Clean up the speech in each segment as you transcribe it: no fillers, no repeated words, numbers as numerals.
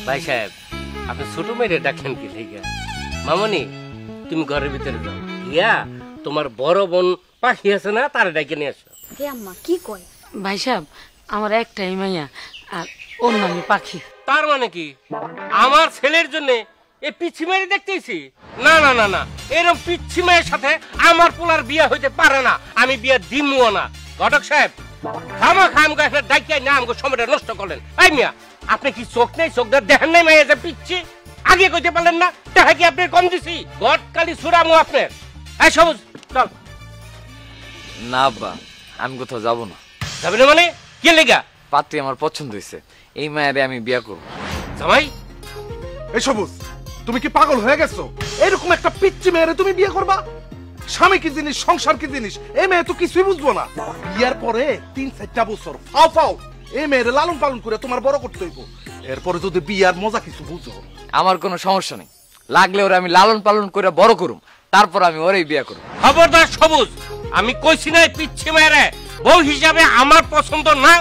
ভাই সাহেব আপনি ছোট মেয়েরে ডাকলেন কি লিগা? মামনি তুমি ঘরের ভিতরে যাও, ইয়া তোমার বড় বোন পাখি আছে না, তার ডাকে নিয়ে আসো। আম্মা কি কয়? ভাই সাহেব আমার একটাই মাইয়া, আর ওর নামই পাখি। তার মানে কি আমার ছেলের জন্য এই পিচ্ছি মেয়ে দেখতেছি? না না না না, এরকম পিচ্ছি মেয়ের সাথে আমার পোলার বিয়ে হইতে পারে না, আমি বিয়ে দিমও না। ঘটক সাহেব ডাকিয়ে না আমাকে সময়টা নষ্ট করলেন। এই মিয়া আপনি কি চোখ নেই, চোখ দেখেন নাই মেয়ে যে পিচ্ছি? আগে কইতে পারলেন না? দেখা কি আপনি কম দিছি? গটকালি সুরামু আপনার। এই সবুজ চল। না আব্বা, আমি কোথাও যাব না। যাবে না মানে কি লেগা? পাত্রী আমার পছন্দ হয়েছে, এই মায়েরে আমি বিয়ে করব। জামাই এই সবুজ, তুমি কি পাগল হয়ে গেছো? এরকম একটা পিচ্চি মেয়েরে তুমি বিয়ে করবা? স্বামী কি জিনিস, সংসার কি জিনিস, এই মেয়ে তো কিছুই বুঝবো না। বিয়ার পরে 3-4টা বছর ফাও ফাও এই মেয়েরে লালন পালন করে তোমার বড় করতে হইব, এরপরে যদি বিয়ার মজা কিছু বুঝো। আমার কোনো সমস্যা নেই, লাগলে ওরা আমি লালন পালন করে বড় করুম, তারপর আমি ওরেই বিয়ে করব। খবরদার সবুজ, আমি কইছি না পিচ্ছি মেয়েরে বউ হিসাবে আমার পছন্দ না।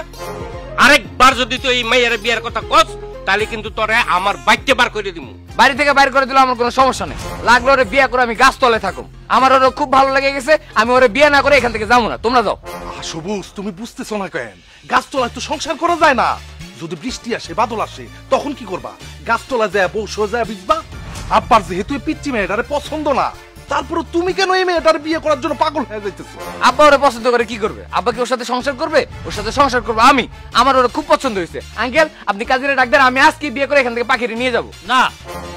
আরেকবার যদি তুই এই মেয়ের বিয়ের কথা কস, তাহলে কিন্তু তোরে আমার বাইকে বার করে দিব। বাড়ি থেকে বাইর করে দিলে আমার কোনো সমস্যা নেই, লাগলে ওরে বিয়ে করে আমি গাছতলে থাকুম। আমার ওরে খুব ভালো লেগে গেছে, আমি ওরে বিয়ে না করে এখান থেকে যাবো না, তোমরা যাও। সবুজ তুমি বুঝতেছো না কেন? গাছতলায় তো সংসার করা যায় না। যদি বৃষ্টি আসে, বাদল আসে, তখন কি করবা? গাছতলা যায় বউ সোজা ভিজবা? আব্বার যেহেতু এই পিচ্চি মেয়েটারে পছন্দ না, তারপরে তুমি কেন এই মেয়েটার বিয়ে করার জন্য পাগল হয়ে যাইতেছো? আব্বা ওরে পছন্দ করে কি করবে? আব্বা কি ওর সাথে সংসার করবে? ওর সাথে সংসার করবো আমি। আমার ওরে খুব পছন্দ হয়েছে। আঙ্কেল আপনি কাজিরে ডাক দেন, আমি আজকে বিয়ে করে এখান থেকে পাখিরে নিয়ে যাবো। না,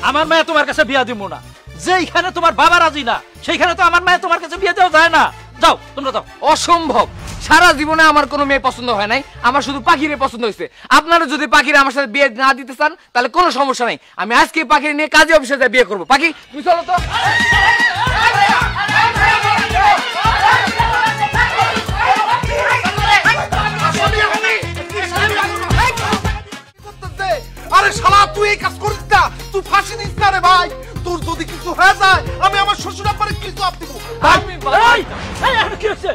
আমার মেয়ে তোমার কাছে বিয়া দিব না। যেইখানে তোমার বাবা রাজি না, সেইখানে তো আমার মেয়ে তোমার কাছে বিয়ে দেওয়া যায় না। যাও তোমরা যাও। অসম্ভব, সারা জীবনে আমার কোনো মেয়ে পছন্দ হয় নাই, আমার শুধু পাখিরে পছন্দ হয়েছে। আপনারা যদি পাখিরে আমার সাথে বিয়ে না দিতে চান তাহলে কোনো সমস্যা নাই, আমি আজকে পাখিরে নিয়ে কাজী অফিসে যাই বিয়ে করবো। পাখি তুমি চলো তো। আরে শালা তুই এই কাজ করিস না, তুই ফাঁসি দিস না রে ভাই। তোর যদি কিছু হয়ে যায় আমি আমার শ্বশুর আব্বারে কি জবাব দিব? কি হচ্ছে?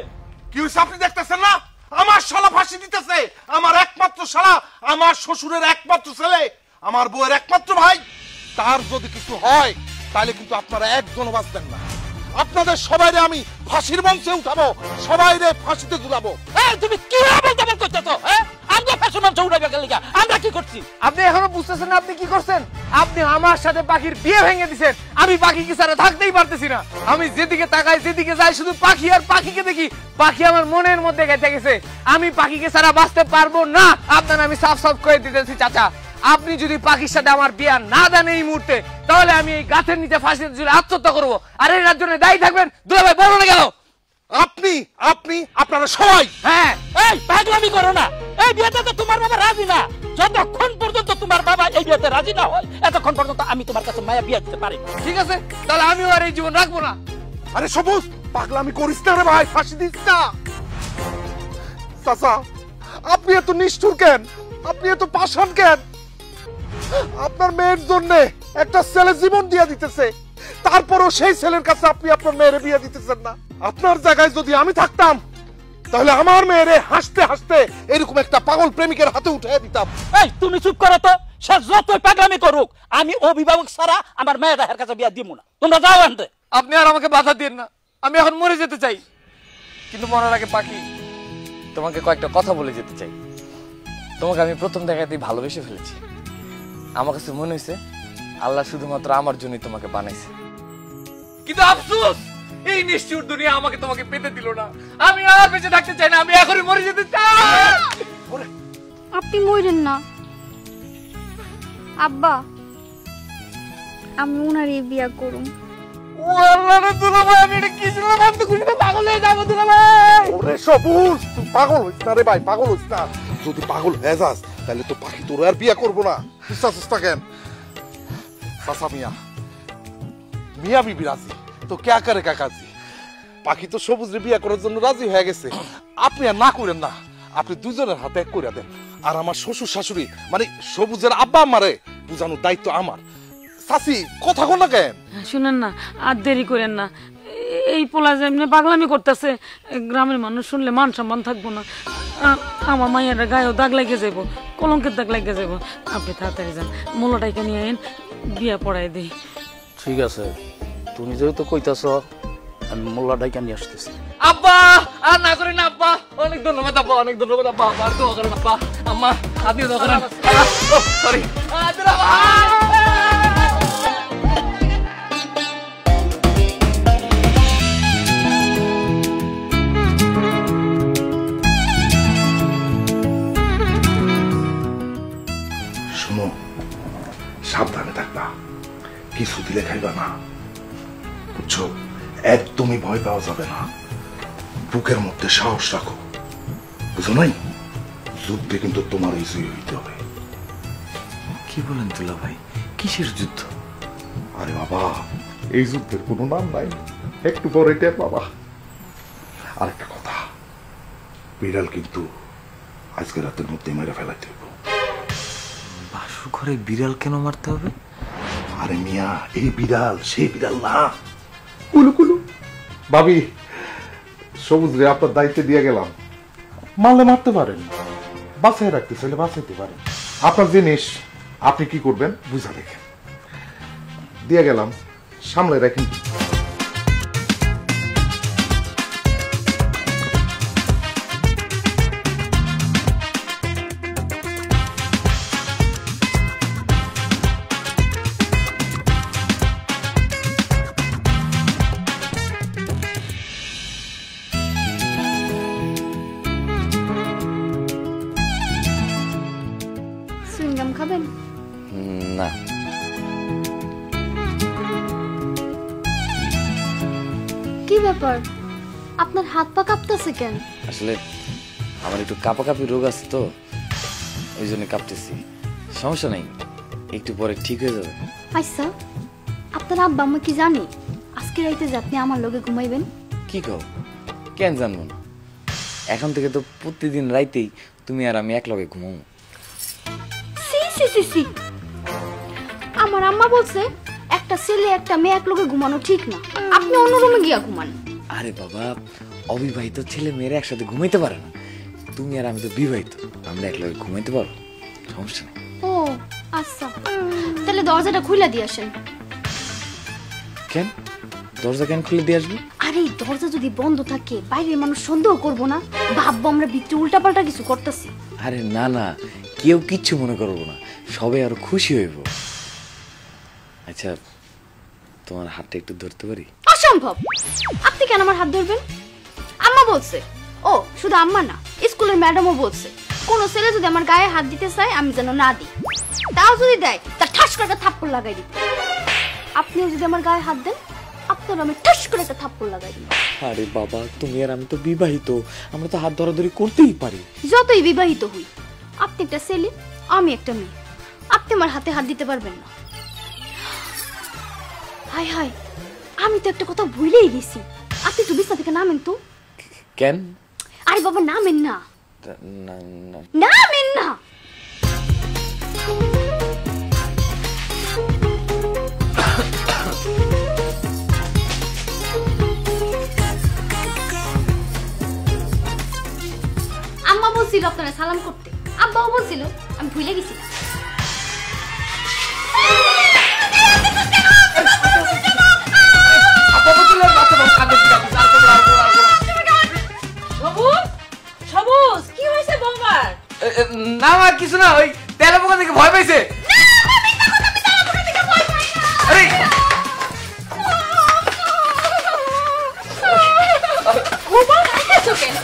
কি হইছে আপনি দেখতেছেন না? আমার শালা ফাঁসি দিতেছে, আমার একমাত্র শালা, আমার শ্বশুরের একমাত্র ছেলে, আমার বউয়ের একমাত্র ভাই। তার যদি কিছু হয় তাহলে কিন্তু আপনারা একজনও বাঁচবেন না। আপনাদের সবাইরে আমি ফাঁসির মঞ্চে উঠাবো, সবাইরে ফাঁসিতে ঝুলাবো। তুমি কি বলতে করতেছো? আমরা ফাঁসির মঞ্চে উঠাবে গেলে আমরা কি করছি? আপনি এখনো বুঝতেছেন না আপনি কি করছেন? আপনি আমার সাথে পাখির বিয়ে ভেঙে দিচ্ছেন। আমি পাখি কি ছাড়া থাকতেই পারতেছি না। আমি যেদিকে তাকাই যেদিকে যাই শুধু পাখি আর পাখিকে দেখি। পাখি আমার মনের মধ্যে গেঁথে গেছে, আমি পাখিকে ছাড়া বাঁচতে পারবো না। আপনার আমি সাফ সাফ করে দিতেছি চাচা, আপনি যদি পাখির সাথে আমার বিয়ে না দেন এই মুহূর্তে, তাহলে আমি এই গাছের নিচে ফাঁসিতে ঝুলে আত্মহত্যা করবো। আর এর জন্য দায়ী থাকবেন দুলা ভাই, বলো না গেল আপনি আপনি আপনারা সবাই। হ্যাঁ, এই পাগলামি করো না। এই বিয়েতে তো তোমার বাবা রাজি না। যতক্ষণ পর্যন্ত তোমার বাবা এই বিয়েতে রাজি না হয়, এতক্ষণ পর্যন্ত আমি তোমার কাছে মায়া বিয়ে দিতে পারি। ঠিক আছে, তাহলে আমিও আর এই জীবন রাখবো না। আরে সবুজ পাগলামি করিস না রে ভাই, ফাঁসি দিস না। চাচা আপনি এত নিষ্ঠুর কেন? আপনি এত পাষাণ কেন? আপনার মেয়ের জন্য একটা ছেলে জীবন দিয়ে দিতেছে, তারপরও সেই ছেলের কাছে আপনি আপনার মেয়েরে বিয়ে দিতেছেন না। আপনার জায়গায় যদি আমি থাকতাম তাহলে আমার মেয়েরে হাসতে হাসতে এরকম একটা পাগল প্রেমিকের হাতে উঠে দিতাম। এই তুমি চুপ করো তো। সে যতই পাগলামি করুক, আমি অভিভাবক ছাড়া আমার মেয়ের কাছে বিয়ে দিব না। তোমরা যাও আনতে। আপনি আর আমাকে বাধা দিন না, আমি এখন মরে যেতে চাই, কিন্তু মরার আগে পাখি তোমাকে কয়েকটা কথা বলে যেতে চাই। তোমাকে আমি প্রথম দেখাতেই ভালোবেসে ফেলেছি। আমার কাছে মনে হয়েছে আল্লাহ শুধুমাত্র আমার জন্যই তোমাকে বানাইছে, কিন্তু আফসোস এই নিষ্ঠুর দুনিয়া আমাকে তোমাকে পেতে দিল না। আমি আর বেঁচে থাকতে চাই না, আমি এখনই মরে যেতে চাই। আপনি মরেন না আব্বা, আমি উনারই বিয়ে করুম। ও আল্লাহ রে দুলা ভাই, আমি এটা কি ছিলাম? আমি তো খুশিতে পাগল হয়ে যাবো দুলা ভাই। ওরে সবুজ তুই পাগল হইস না রে ভাই, পাগল হইস না। যদি পাগল হয়ে যাস তাহলে তো পাখি তোর আর বিয়ে করবো না। চেষ্টা কেন চাচা মিয়া, মিয়া বিবি রাজি তো কে করে কাকাজি। পাখি তো সবুজরে বিয়ে করার জন্য রাজি হয়ে গেছে, আপনি আর না করেন না। আপনি দুজনের হাতে এক করে দেন, আর আমার শ্বশুর শাশুড়ি মানে সবুজের আব্বা আমারে বুঝানোর দায়িত্ব আমার। চাচি কথা কন না কেন? শুনেন না, আর দেরি করেন না। এই পোলা যেমনি পাগলামি করতেছে, গ্রামের মানুষ শুনলে মান সম্মান থাকবো না। আমার মায়ের গায়েও দাগ লাগে যাব, কলঙ্কের দাগ লাগে যাব। আপনি তাড়াতাড়ি যান, মোলাটাইকে নিয়ে আইন, বিয়া পড়াই দিই। ঠিক আছে, তুমি যেহেতু কইতাছ, আমি মোল্লা ডাইকা নিয়ে আসতেছি। আব্বা আর না করেন আব্বা, অনেক ধন্যবাদ আব্বা, অনেক ধন্যবাদ আব্বা। আর দোয়া করেন আব্বা, আম্মা আপনি দোয়া করেন। সরি শোনো, সাবধানে থাকবা, কিছু দিলে খাইবা না, বুঝছো? একদমই ভয় পাওয়া যাবে না, বুকের মধ্যে সাহস রাখো, বুঝো নাই? যুদ্ধে কিন্তু তোমার এই জয় হইতে হবে। কি বলেন দুলা ভাই, কিসের যুদ্ধ? আরে বাবা, এই যুদ্ধের কোনো নাম নাই, একটু পরে টের বাবা। আরেকটা কথা, বিড়াল কিন্তু আজকে রাতের মধ্যে মেরে ফেলাইতে হইব। বাসু ঘরে বিড়াল কেন মারতে হবে? আরে মিয়া, এই বিড়াল সেই বিড়াল না। কুলু কুলু ভাবি, সবুজ রে আপনার দায়িত্বে দিয়ে গেলাম, মারলে মারতে পারেন, বাঁচাই রাখতে চাইলে বাঁচাইতে পারেন। আপনার জিনিস আপনি কি করবেন বুঝা দেখেন, দিয়ে গেলাম, সামলে রাখেন। সুইংগাম খাবেন? না, কি ব্যাপার, আপনার হাত পা কাঁপতেছে কেন? আসলে আমার একটু কাঁপাকাঁপি রোগ আছে তো, ওই জন্য কাঁপতেছি। সমস্যা নাই, একটু পরে ঠিক হয়ে যাবে। আচ্ছা, আপনার আব্বা আম্মা কি জানে আজকে রাইতে যে আপনি আমার লগে ঘুমাইবেন? কি কও? কেন জানবো না? এখন থেকে তো প্রতিদিন রাইতেই তুমি আর আমি এক লগে ঘুমাবো। সি সি সি সি, আমার আম্মা বলছে একটা ছেলে একটা মেয়ে এক লগে ঘুমানো ঠিক না, আপনি অন্য রুমে গিয়া ঘুমান। আরে বাবা, অবিবাহিত ছেলে মেয়েরা একসাথে ঘুমাইতে পারে না, তুমি আর আমি তো বিবাহিত, আমরা এক লগে ঘুমাইতে পারো, সমস্যা নেই। ও আচ্ছা, তাহলে দরজাটা খুলে দিয়ে আসেন। কেন দরজা কেন খুলে দিয়ে আসবো? আরে এই দরজা যদি বন্ধ থাকে বাইরের মানুষ সন্দেহ করবো না, ভাববো আমরা ভিতরে উল্টাপাল্টা কিছু করতেছি। আরে না না, কেউ কিচ্ছু মনে করবো না, সবাই আরো খুশি হইব। আচ্ছা, তোমার হাতটা একটু ধরতে পারি? অসম্ভব, আপনি কেন আমার হাত ধরবেন? আম্মা বলছে, ও শুধু আম্মা না, স্কুলের ম্যাডামও বলছে কোন ছেলে যদি আমার গায়ে হাত দিতে চায় আমি যেন না দিই, তাও যদি দেয় তার ঠাস করে একটা থাপ্পড় লাগাই দিই। আপনিও যদি আমার গায়ে হাত দেন আপনার আমি ঠাস করে একটা থাপ্পড় লাগাই দিই। আরে বাবা, তুমি আর আমি তো বিবাহিত, আমরা তো হাত ধরাধরি করতেই পারি। যতই বিবাহিত হই, আপনি একটা ছেলে আমি একটা মেয়ে, আপনি আমার হাতে হাত দিতে পারবেন না। হাই হাই, আমি তো একটা কথা ভুলেই গেছি, আপনি একটু বিছনা থেকে নামেন তো। কেন? আরে বাবা নামেন না, না না, নামেন না। আম্মা বলছিল আপনারা সালাম করতে, আব্বাও বলছিল, আমি ভুলে গেছি। সবুজ, কি হয়েছে বৌমার? না আর কিছু না, ওই তেলা পোকা থেকে ভয় পাইছে। আরে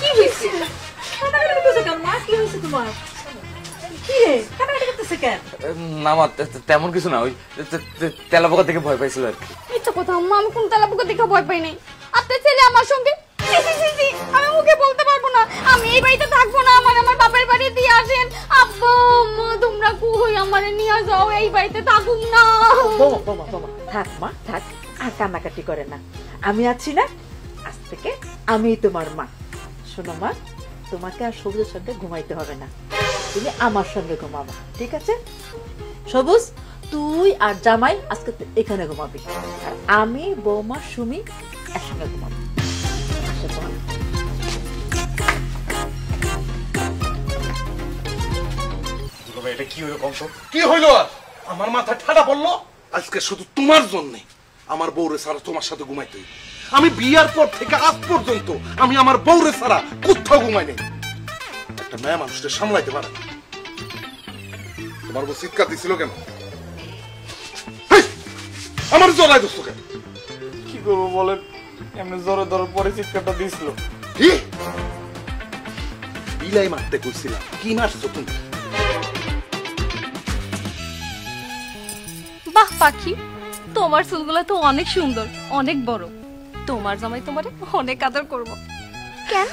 কি হয়েছে? কাটাকাটি করতেছে কেন মা? কি হয়েছে তোমার? কি রে, কাটাকাটি করতেছে কেন? না মা, তেমন কিছু না, ওই তেলা পোকা থেকে ভয় পাইছিল আর কি। মিথ্যা কথা আম্মা, আমি কোন তেলা পোকা দেখে ভয় পাই নাই। আপনার ছেলে আমার সঙ্গে, আমি মুখে বলতে পারবো না, আমি এই বাড়িতে থাকবো না, আমার বাপের বাড়ি দিয়ে আসেন। আব্বা আম্মা তোমরা কই, আমারে নিয়ে যাও, এই বাড়িতে থাকুম না। থাক মা থাক, আর কান্নাকাটি করে না, আমি আছি না, আজ থেকে আমি তোমার মা। শোনো মা, তোমাকে আর সবুজের সঙ্গে ঘুমাইতে হবে না, তুমি আমার সঙ্গে ঘুমাবা, ঠিক আছে? সবুজ, তুই আর জামাই আজকে এখানে ঘুমাবি, আর আমি বৌমা সুমি একসঙ্গে ঘুমাবো। আসো তোমার ভাই এটা কি হলো কংস? কি হইলো আর? আমার মাথা ঠাডা পড়লো। আজকে শুধু তোমার জন্য আমার বউরে ছাড়া তোমার সাথে ঘুমাইতে হইবে। আমি বিয়ার পর থেকে আজ পর্যন্ত আমি আমার বউরে ছাড়া কোথাও ঘুমাই নাই। একটা মেয়ে মানুষকে সামলাইতে পারে না। তোমার বউ চিৎকার দিছিল কেন? হেই, আমার জড়াই দোস্ত কেন? কি করবো বলেন, এমনি জোরে ধরার পরে চিৎকারটা দিছিল। কি বিলাই মারতে কইছিলাম, কি মারছো তুমি? বাহ পাখি, তোমার চুলগুলো তো অনেক সুন্দর, অনেক বড়। তোমার জামাই তোমারে অনেক আদর করব। কেন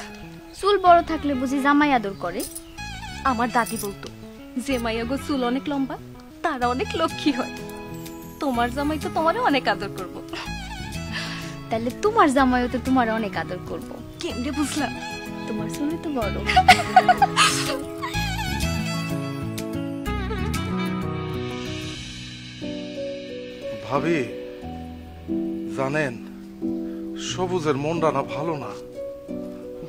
চুল বড় থাকলে বুঝি জামাই আদর করে? আমার দাদি বলতো যে মাইয়াগো চুল অনেক লম্বা তারা অনেক লক্ষ্মী হয়। তোমার জামাই তো তোমারে অনেক আদর করব। তাহলে তোমার জামাইও তো তোমার অনেক আদর করব। কেমনে বুঝলাম? তোমার চুলই তো বড়। ভাবি জানেন, সবুজের মনটা না ভালো না।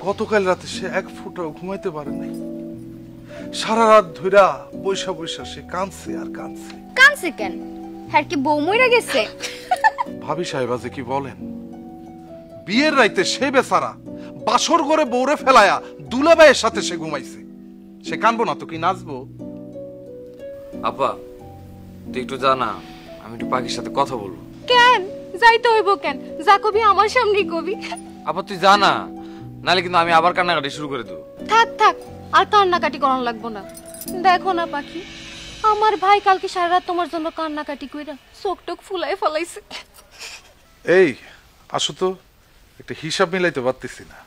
গতকাল রাতে সে এক ফুটাও ঘুমাইতে পারে নাই। সারা রাত ধইরা বৈশা বৈশা সে কাঁদছে আর কাঁদছে। কানছে কেন? হ্যাঁ কি বউ মইরা গেছে? ভাবি সাহেবা যে কি বলেন, বিয়ের রাইতে সে বেচারা বাসর ঘরে বউরে ফেলায়া দুলাভাইয়ের সাথে সে ঘুমাইছে। সে কানবো না তো কি নাচবো? আপা তুই একটু জানা, আমি একটু পাখির সাথে কথা বলবো। কেন যাইতে হইব কেন? যা কবি আমার সামনেই কবি। আপা তুই জানা, নালে কিন্তু আমি আবার কান্নাকাটি শুরু করে দেবো। থাক থাক, আর কান্নাকাটি করানো লাগবো না। দেখো না পাখি, আমার ভাই কালকে সারা রাত তোমার জন্য কান্নাকাটি কইরা চোখ টোক ফুলাই ফলাইছে। এই আসো তো, একটা হিসাব মিলাইতে পারতেছি না।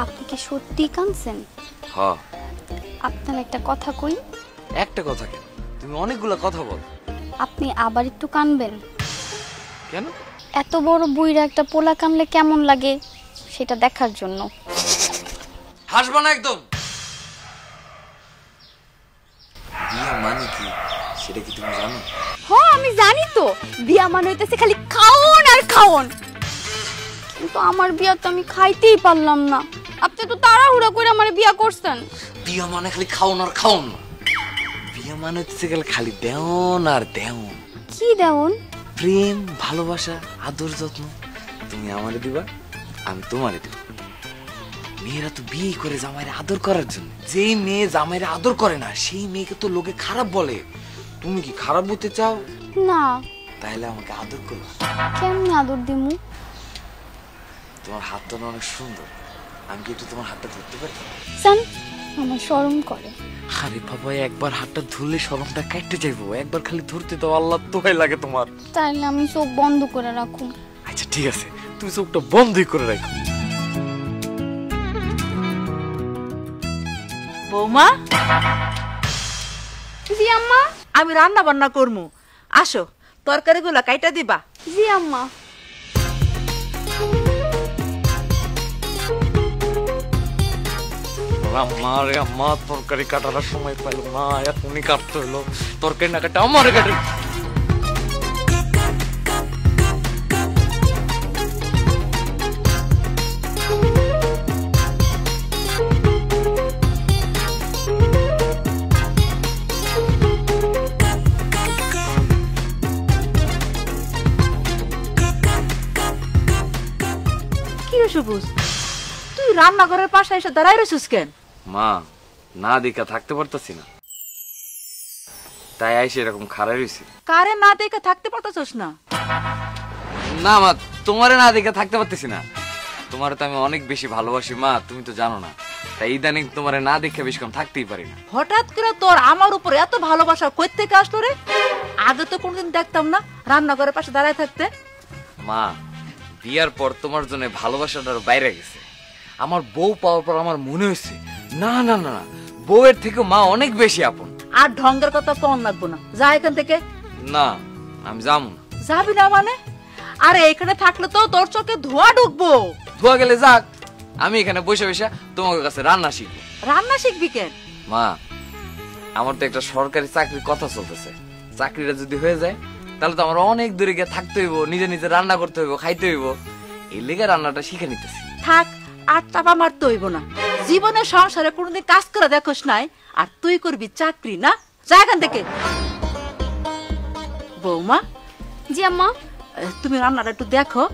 আপনি কি সত্যি কানছেন? হ্যাঁ। আপনার একটা কথা কই। একটা কথা কেন, তুমি অনেকগুলা কথা বল। আপনি আবার একটু কানবেন। কেন? এত বড় বুইরা একটা পোলা কানলে কেমন লাগে সেটা দেখার জন্য। হাসবা না একদম। বিয়ে মানে কি সেটা কি তুমি জানো? হ্যাঁ আমি জানি তো, বিয়া মানে হইতেছে খালি খাওন আর খাওন। কিন্তু আমার বিয়া তো আমি খাইতেই পারলাম না। আপনি তো তাড়াহুড়া করে আমার বিয়া করছেন। বিয়ে মানে খালি খাওন আর খাওন না, বিয়ে মানে হচ্ছে গেলে খালি দেওন আর দেওন। কি দেওন? প্রেম, ভালোবাসা, আদর যত্ন। তুমি আমারে দিবা, আমি তোমারে দিব। মেয়েরা তো বিয়ে করে জামাইরে আদর করার জন্য। যেই মেয়ে জামাইরে আদর করে না সেই মেয়েকে তো লোকে খারাপ বলে। তুমি কি খারাপ হতে চাও? না। তাহলে আমাকে আদর করো। কেমনে আদর দিমু? তোমার হাতটা না অনেক সুন্দর, আমি কি একটু তোমার হাতটা ধরতে পারি? জান আমার শরম করে। আরে বাবা, একবার হাতটা ধরলে শরমটা কাটতে যাইবো, একবার খালি ধরতে দাও। আল্লাহ তোহাই লাগে তোমার। তাইলে আমি চোখ বন্ধ করে রাখুন। আচ্ছা ঠিক আছে, তুমি চোখটা বন্ধই করে রাখো। বৌমা, জি আম্মা। আমি রান্না বান্না করমু, আসো তরকারিগুলা কাইটা দিবা। জি আম্মা। আমারে আম্মা তরকারি কাটার সময় পাইল না, এখনই কাটতে হলো। তরকারি না কাটা আমারে কাটে। কি রে সবুজ, তুই রান্নাঘরের পাশে এসে দাঁড়াই রয়েছিস কেন? মা, না দেখা থাকতে পারতাছি না, তাই আইসে এরকম খারাপ হয়েছে। কারে না দেখে থাকতে পারতেছিস না? না মা, তোমারে না দেখে থাকতে পারতেছি না। তোমারে তো আমি অনেক বেশি ভালোবাসি মা, তুমি তো জানো না। তাই ইদানিং তোমারে না দেখে বেশিক্ষণ থাকতেই পারি না। হঠাৎ করে তোর আমার উপর এত ভালোবাসা কই থেকে আসলো রে? আগে তো কোনদিন দেখতাম না রান্নাঘরের পাশে দাঁড়ায় থাকতে। মা, বিয়ার পর তোমার জন্য ভালোবাসাটার বাইরে গেছে। আমার বউ পাওয়ার পর আমার মনে হয়েছে না না না, বউয়ের থেকে মা অনেক বেশি আপন। আর ঢঙ্গের কথা কম লাগবো না, যা এখান থেকে। না, আমি যাবো না। যাবি না মানে? আরে এখানে থাকলে তো তোর চোখে ধোঁয়া ঢুকবো। ধোয়া গেলে যাক, আমি এখানে বসে বসে তোমার কাছে রান্না শিখবো। রান্না শিখবি কেন? মা, আমার তো একটা সরকারি চাকরির কথা চলতেছে। চাকরিটা যদি হয়ে যায় তাহলে তো আমার অনেক দূরে গিয়ে থাকতে হইব, নিজে নিজে রান্না করতে হইব, খাইতে হইব। এই লেগে রান্নাটা শিখে নিতেছি। থাক, আর চাপা মারতে হইব না। জীবনে সংসারে কোনোদিন কাজ করে দেখোস নাই, আর তুই করবি চাকরি না? যা এখান থেকে। বৌমা, জি আম্মা। তুমি রান্নাটা একটু দেখো,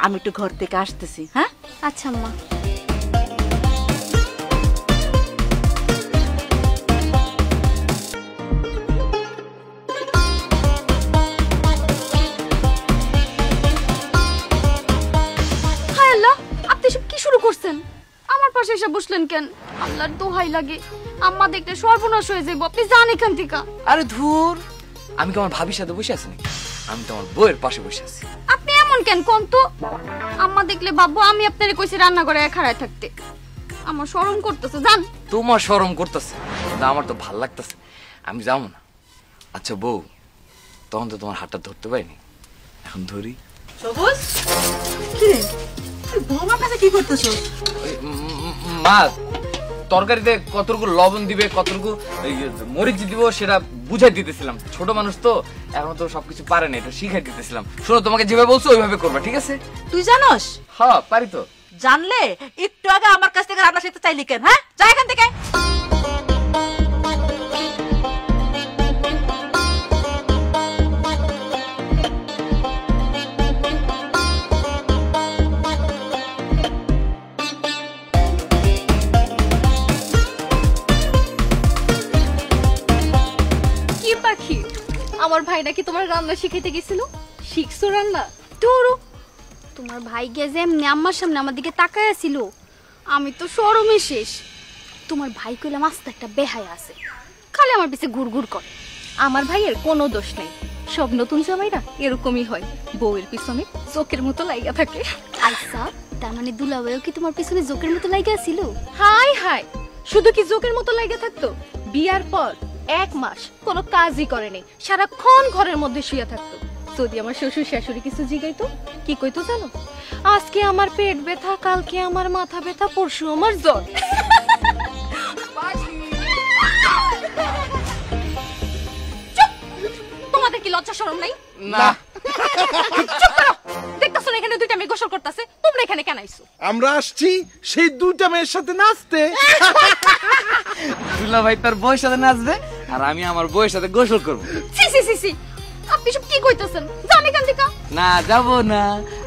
আমি একটু ঘর থেকে আসতেছি। হ্যাঁ, আচ্ছা আম্মা। হায় আল্লাহ, আপনি সব কি শুরু করছেন? আমার পাশে এসে বসলেন কেন? আল্লাহর দোহাই লাগে, আম্মা দেখলে সর্বনাশ হয়ে যাবো। আপনি যান এখান থেকে। আরে ধুর, আমি কি আমার ভাবির সাথে বসে আছি নাকি? আমি তো আমার বউয়ের পাশে বসে আছি। আপনি এমন কেন কোন তো? আম্মা দেখলে ভাববো আমি আপনারে কইছি রান্না করে খাড়ায় থাকতে। আমার শরম করতেছে, জান। তোমার শরম করতেছে, আমার তো ভাল লাগতেছে। আমি যাবো না। আচ্ছা বউ, তখন তো তোমার হাতটা ধরতে পারিনি, এখন ধরি। সবুজ, কি রে তুই বৌমার কাছে কি করতেছস? মা, তরকারিতে কতটুকু লবণ দিবে, কতটুকু মরিচ দিব সেটা বুঝাই দিতেছিলাম। ছোট মানুষ তো, এখন তো সবকিছু পারে না, এটা শিখাই দিতেছিলাম। শোনো, তোমাকে যেভাবে বলছো ওইভাবে করবা, ঠিক আছে? তুই জানোস? হ্যাঁ পারি তো। জানলে একটু আগে আমার কাছ থেকে রান্না শিখতে চাইলি কেন? হ্যাঁ, যা এখান থেকে। কি পাখি, আমার ভাই নাকি তোমার রান্না শিখাইতে গেছিল? শিখছো রান্না? ধরো, তোমার ভাই গিয়ে যে এমনি আম্মার সামনে আমার দিকে তাকায় ছিল, আমি তো শরমে শেষ। তোমার ভাই কইলাম আস্তে একটা বেহায়া আছে, খালি আমার পিছে ঘুরঘুর করে। আমার ভাইয়ের কোনো দোষ নেই, সব নতুন জামাইরা এরকমই হয়, বউয়ের পিছনে চোখের মতো লাইগা থাকে। আচ্ছা, তার মানে দুলাভাইও কি তোমার পিছনে জোকের মতো লাইগা ছিল? হাই হাই, শুধু কি জোকের মতো লাইগা থাকতো? বিয়ার পর 1 মাস কোনো কাজই করে নাই, সারাক্ষণ ঘরের মধ্যে শুয়ে থাকতো। যদি আমার শ্বশুর শাশুড়ি কিছু জিগাইতো, কি কইতো জানো? আজকে আমার পেট ব্যথা, কালকে আমার মাথা ব্যথা, পরশু আমার জ্বর। তোমাদের কি লজ্জা শরম নাই? না। চুপ করো, দেখতাছো না এখানে দুইটা মেয়ে গোসল করতেছে? তোমরা এখানে কেন আইছো? আমরা আসছি সেই দুইটা মেয়ের সাথে নাচতে। দুলা ভাই তার বউয়ের সাথে নাচবে, আর আমি আমার বউয়ের সাথে গোসল করবো। সি সি সি সি, আপনি সব কি কইতাছেন? জান এখান থেকে। না, যাবো না।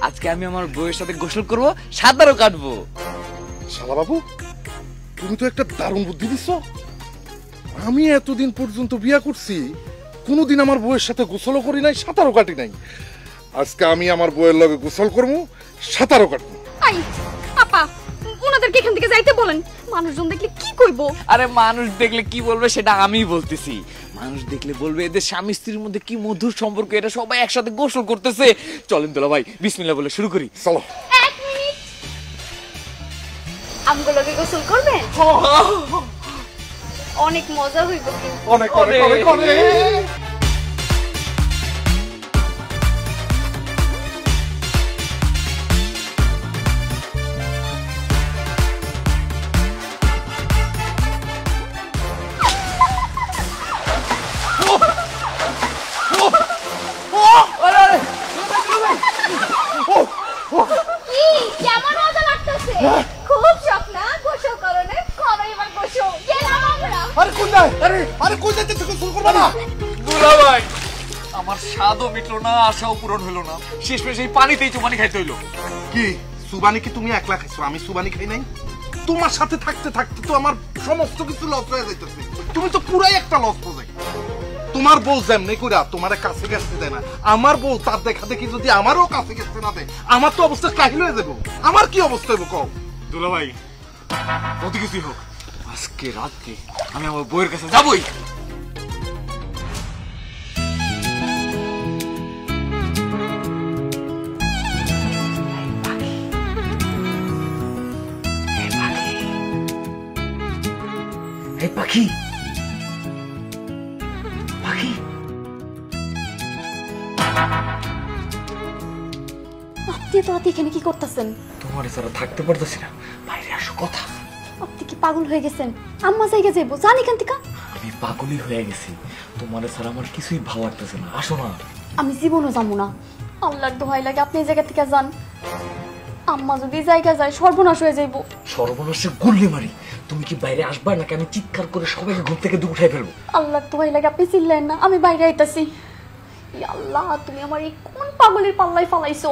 আজকে আমি আমার বউয়ের সাথে গোসল করবো, সাঁতারও কাটবো। শালা বাবু, তুমি তো একটা দারুণ বুদ্ধি দিছ। আমি এতদিন পর্যন্ত বিয়া করছি, কোনোদিন আমার বউয়ের সাথে গোসলও করি নাই, সাঁতারও কাটি নাই। আজকে আমি আমার বউয়ের লগে গোসল করবো, সাঁতারও কাটবো। আই আপা, ওনাদেরকে এখান থেকে যাইতে বলেন, মানুষজন দেখলে কি কইবো? আরে মানুষ দেখলে কি বলবে সেটা আমিই বলতেছি। মানুষ দেখলে বলবে এদের স্বামী স্ত্রীর মধ্যে কি মধুর সম্পর্ক, এটা সবাই একসাথে গোসল করতেছে। চলেন দুলা ভাই, বিসমিল্লাহ বলে শুরু করি। চলো। 1 মিনিট, আমগুলোকে গোসল করবেন? অনেক মজা হইব কিন্তু। অনেক অনেক অনেক অনেক। কি কেমন মজা লাগতেছে? খুব শখ না গোসল করনে? করো এবার গোসল। গেলাম আমরা। আরে কোন যায়? আরে কোন যাইতে থেকে গোসল করবা না? দুলা ভাই, আমার স্বাদও মিটলো না, আশাও পূরণ হলো না, শেষমেশ এই পানিতেই চুমানি খাইতে হইলো। কি সুবানি কি তুমি একলা খাইছো? আমি সুবানি খাই নাই? তোমার সাথে থাকতে থাকতে তো আমার সমস্ত কিছু লস হয়ে যাইতেছে। তুমি তো পুরাই একটা লস প্রজেক্ট। তোমার বউ যেমনি কইরা তোমার কাছে গেছে দেয় না, আমার বউ তার দেখা দেখি যদি আমারও কাছে গেছে না দেয়, আমার তো অবস্থা কাহিল হয়ে যাবো। আমার কি অবস্থা হইব কও? দুলা ভাই, কত কিছুই হোক, আজকে রাতে আমি আমার বউয়ের কাছে যাবই। এই পাখি, পাখি, আপনি তো এখানে কি করতেছেন? তোমার ছাড়া থাকতে পারতেছি না, বাইরে আসো কথা। আপনি কি পাগল হয়ে গেছেন? আম্মা জায়গা যাইবো, জান এখান থেকে। আমি পাগলই হয়ে গেছি, তোমার ছাড়া আমার কিছুই ভালো লাগতেছে না। আসো না। আমি জীবনও যাবো না। আল্লাহর দোহাই লাগে আপনি এই জায়গা থেকে যান। আম্মা যদি জায়গা যায় সর্বনাশ হয়ে যাইব। সর্বনাশে গুল্লি মারি। তুমি কি বাইরে আসবা নাকি আমি চিৎকার করে সবাইকে ঘুম থেকে উঠাই ফেলবো? আল্লাহর দোহাই লাগে আপনি চিল্লেন না, আমি বাইরে আইতাছি। ই আল্লাহ, তুমি আমার এই কোন পাগলের পাল্লাই ফালাইছো?